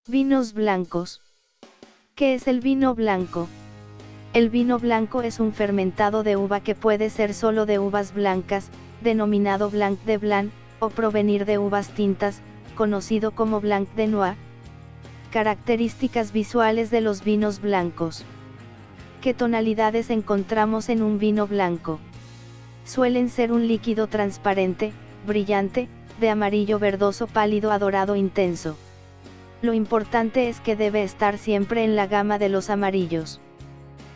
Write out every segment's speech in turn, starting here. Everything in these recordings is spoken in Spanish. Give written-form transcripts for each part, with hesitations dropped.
Vinos blancos. ¿Qué es el vino blanco? El vino blanco es un fermentado de uva que puede ser solo de uvas blancas, denominado Blanc de Blanc, o provenir de uvas tintas, conocido como Blanc de Noir. Características visuales de los vinos blancos. ¿Qué tonalidades encontramos en un vino blanco? Suelen ser un líquido transparente, brillante, de amarillo verdoso pálido a dorado intenso. Lo importante es que debe estar siempre en la gama de los amarillos.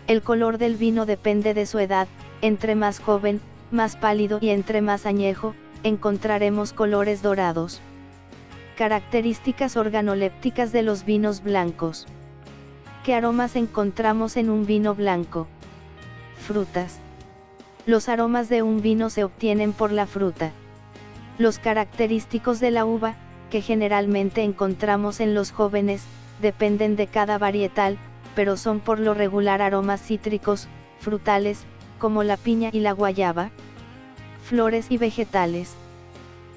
El color del vino depende de su edad, entre más joven, más pálido y entre más añejo, encontraremos colores dorados. Características organolépticas de los vinos blancos. ¿Qué aromas encontramos en un vino blanco? Frutas. Los aromas de un vino se obtienen por la fruta. Los característicos de la uva, que generalmente encontramos en los jóvenes, dependen de cada varietal, pero son por lo regular aromas cítricos, frutales, como la piña y la guayaba. Flores y vegetales.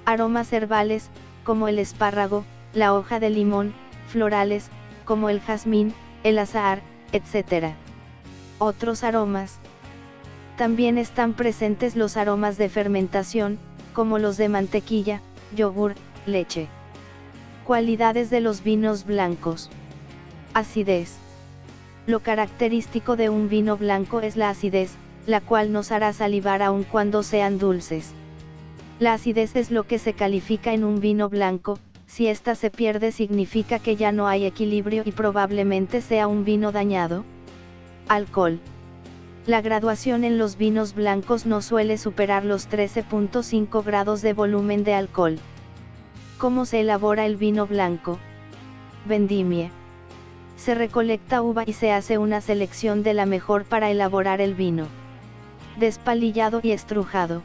Aromas herbales, como el espárrago, la hoja de limón, florales, como el jazmín, el azahar, etc. Otros aromas. También están presentes los aromas de fermentación, como los de mantequilla, yogur, leche. Cualidades de los vinos blancos. Acidez. Lo característico de un vino blanco es la acidez, la cual nos hará salivar aun cuando sean dulces. La acidez es lo que se califica en un vino blanco, si ésta se pierde significa que ya no hay equilibrio y probablemente sea un vino dañado. Alcohol. La graduación en los vinos blancos no suele superar los 13.5 grados de volumen de alcohol. ¿Cómo se elabora el vino blanco? Vendimia. Se recolecta uva y se hace una selección de la mejor para elaborar el vino. Despalillado y estrujado.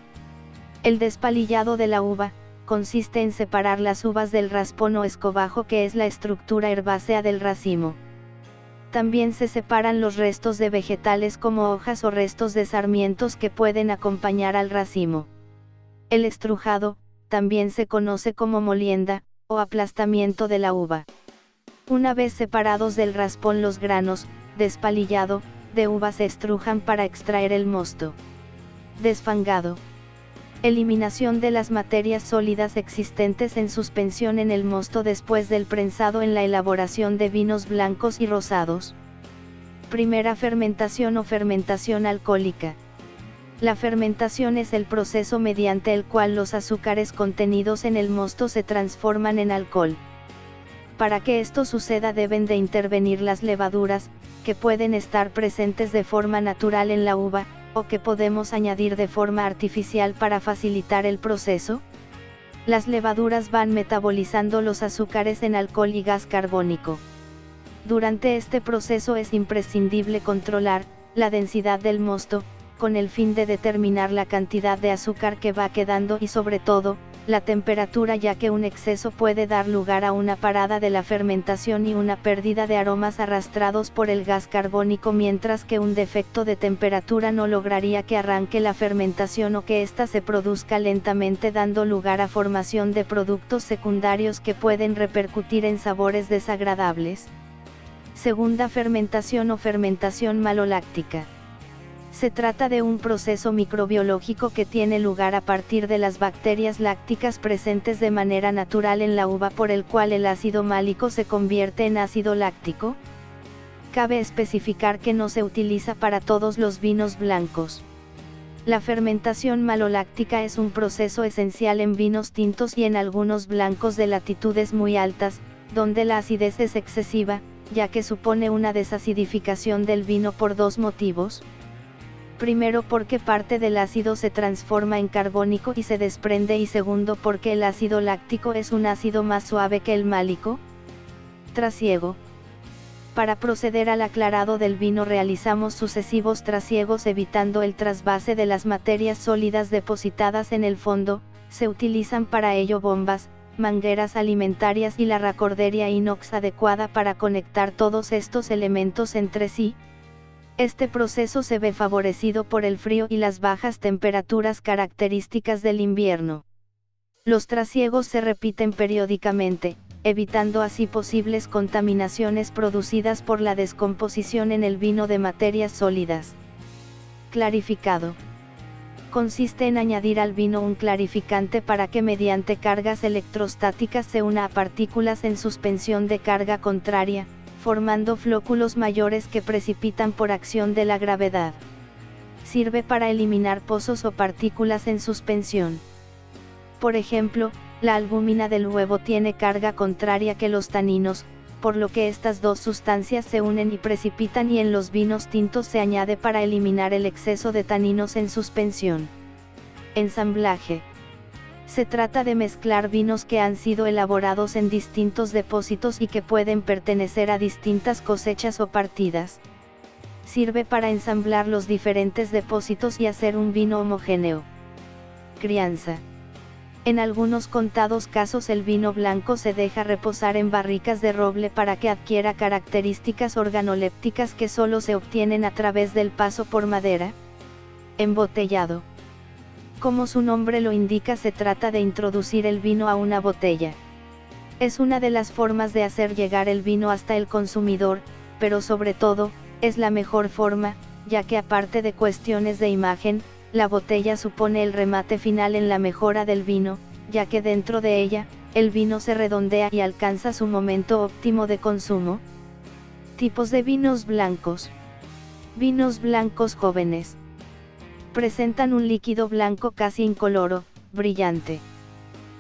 El despalillado de la uva consiste en separar las uvas del raspón o escobajo, que es la estructura herbácea del racimo. También se separan los restos de vegetales como hojas o restos de sarmientos que pueden acompañar al racimo. El estrujado también se conoce como molienda, o aplastamiento de la uva. Una vez separados del raspón los granos, despalillado, de uva se estrujan para extraer el mosto. Desfangado. Eliminación de las materias sólidas existentes en suspensión en el mosto después del prensado en la elaboración de vinos blancos y rosados. Primera fermentación o fermentación alcohólica. La fermentación es el proceso mediante el cual los azúcares contenidos en el mosto se transforman en alcohol. Para que esto suceda deben de intervenir las levaduras, que pueden estar presentes de forma natural en la uva, o que podemos añadir de forma artificial para facilitar el proceso. Las levaduras van metabolizando los azúcares en alcohol y gas carbónico. Durante este proceso es imprescindible controlar la densidad del mosto, con el fin de determinar la cantidad de azúcar que va quedando y sobre todo, la temperatura, ya que un exceso puede dar lugar a una parada de la fermentación y una pérdida de aromas arrastrados por el gas carbónico, mientras que un defecto de temperatura no lograría que arranque la fermentación o que ésta se produzca lentamente, dando lugar a formación de productos secundarios que pueden repercutir en sabores desagradables. Segunda fermentación o fermentación maloláctica. Se trata de un proceso microbiológico que tiene lugar a partir de las bacterias lácticas presentes de manera natural en la uva, por el cual el ácido málico se convierte en ácido láctico. Cabe especificar que no se utiliza para todos los vinos blancos. La fermentación maloláctica es un proceso esencial en vinos tintos y en algunos blancos de latitudes muy altas, donde la acidez es excesiva, ya que supone una desacidificación del vino por dos motivos. Primero, porque parte del ácido se transforma en carbónico y se desprende, y segundo, porque el ácido láctico es un ácido más suave que el málico. Trasiego. Para proceder al aclarado del vino realizamos sucesivos trasiegos evitando el trasvase de las materias sólidas depositadas en el fondo. Se utilizan para ello bombas, mangueras alimentarias y la recordería inox adecuada para conectar todos estos elementos entre sí. Este proceso se ve favorecido por el frío y las bajas temperaturas características del invierno. Los trasiegos se repiten periódicamente, evitando así posibles contaminaciones producidas por la descomposición en el vino de materias sólidas. Clarificado. Consiste en añadir al vino un clarificante para que mediante cargas electrostáticas se una a partículas en suspensión de carga contraria, formando flóculos mayores que precipitan por acción de la gravedad. Sirve para eliminar pozos o partículas en suspensión. Por ejemplo, la albúmina del huevo tiene carga contraria que los taninos, por lo que estas dos sustancias se unen y precipitan, y en los vinos tintos se añade para eliminar el exceso de taninos en suspensión. Ensamblaje. Se trata de mezclar vinos que han sido elaborados en distintos depósitos y que pueden pertenecer a distintas cosechas o partidas. Sirve para ensamblar los diferentes depósitos y hacer un vino homogéneo. Crianza. En algunos contados casos el vino blanco se deja reposar en barricas de roble para que adquiera características organolépticas que solo se obtienen a través del paso por madera. Embotellado. Como su nombre lo indica, se trata de introducir el vino a una botella. Es una de las formas de hacer llegar el vino hasta el consumidor, pero sobre todo, es la mejor forma, ya que aparte de cuestiones de imagen, la botella supone el remate final en la mejora del vino, ya que dentro de ella, el vino se redondea y alcanza su momento óptimo de consumo. Tipos de vinos blancos. Vinos blancos jóvenes. Presentan un líquido blanco casi incoloro, brillante.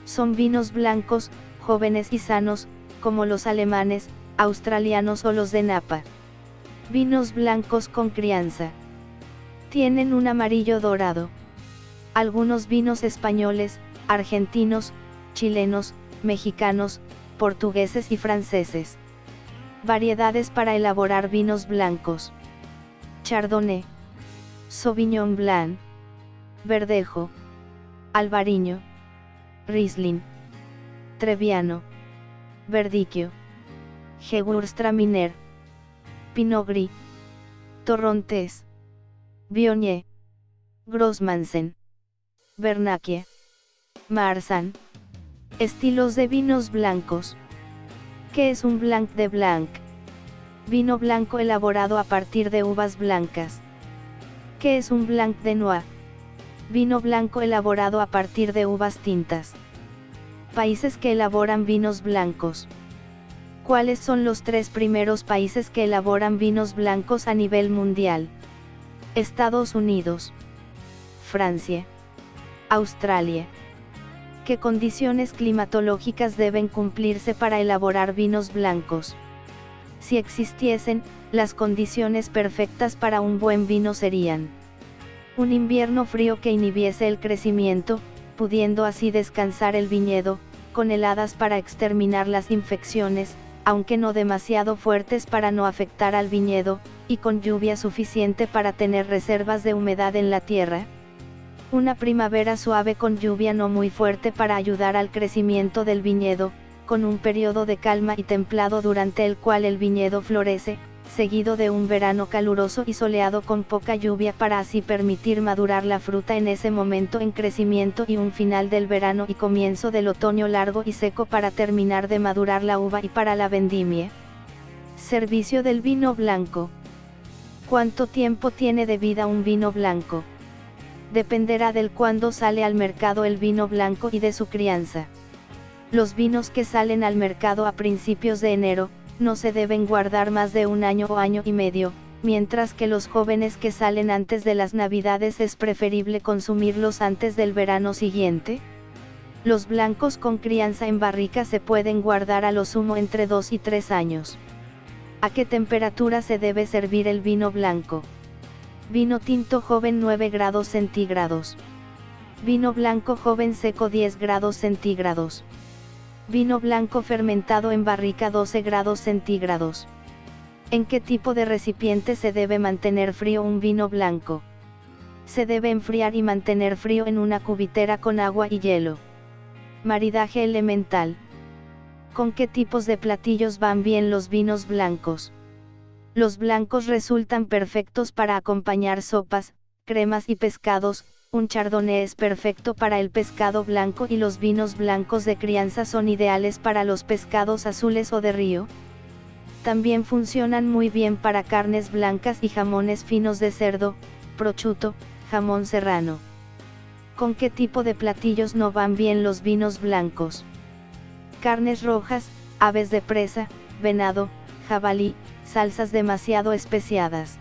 Son vinos blancos, jóvenes y sanos, como los alemanes, australianos o los de Napa. Vinos blancos con crianza. Tienen un amarillo dorado. Algunos vinos españoles, argentinos, chilenos, mexicanos, portugueses y franceses. Variedades para elaborar vinos blancos. Chardonnay, Sauvignon Blanc, Verdejo, Albariño, Riesling, Trebbiano, Verdicchio, Gewürztraminer, Pinot Gris, Torrontés, Viognier, Grossmansen, Vernaccia, Marsanne. Estilos de vinos blancos. ¿Qué es un Blanc de Blanc? Vino blanco elaborado a partir de uvas blancas. ¿Qué es un Blanc de Noix? Vino blanco elaborado a partir de uvas tintas. Países que elaboran vinos blancos. ¿Cuáles son los 3 primeros países que elaboran vinos blancos a nivel mundial? Estados Unidos, Francia, Australia. ¿Qué condiciones climatológicas deben cumplirse para elaborar vinos blancos? Si existiesen, las condiciones perfectas para un buen vino serían: un invierno frío que inhibiese el crecimiento, pudiendo así descansar el viñedo, con heladas para exterminar las infecciones, aunque no demasiado fuertes para no afectar al viñedo, y con lluvia suficiente para tener reservas de humedad en la tierra. Una primavera suave con lluvia no muy fuerte para ayudar al crecimiento del viñedo, con un periodo de calma y templado durante el cual el viñedo florece, seguido de un verano caluroso y soleado con poca lluvia para así permitir madurar la fruta en ese momento en crecimiento, y un final del verano y comienzo del otoño largo y seco para terminar de madurar la uva y para la vendimia. Servicio del vino blanco. ¿Cuánto tiempo tiene de vida un vino blanco? Dependerá del cuándo sale al mercado el vino blanco y de su crianza. Los vinos que salen al mercado a principios de enero, no se deben guardar más de un año o año y medio, mientras que los jóvenes que salen antes de las Navidades es preferible consumirlos antes del verano siguiente. Los blancos con crianza en barrica se pueden guardar a lo sumo entre 2 y 3 años. ¿A qué temperatura se debe servir el vino blanco? Vino tinto joven 9 grados centígrados. Vino blanco joven seco 10 grados centígrados. Vino blanco fermentado en barrica 12 grados centígrados. ¿En qué tipo de recipiente se debe mantener frío un vino blanco? Se debe enfriar y mantener frío en una cubitera con agua y hielo. Maridaje elemental. ¿Con qué tipos de platillos van bien los vinos blancos? Los blancos resultan perfectos para acompañar sopas, cremas y pescados, Un chardonnay es perfecto para el pescado blanco y los vinos blancos de crianza son ideales para los pescados azules o de río. También funcionan muy bien para carnes blancas y jamones finos de cerdo, prosciutto, jamón serrano. ¿Con qué tipo de platillos no van bien los vinos blancos? Carnes rojas, aves de presa, venado, jabalí, salsas demasiado especiadas.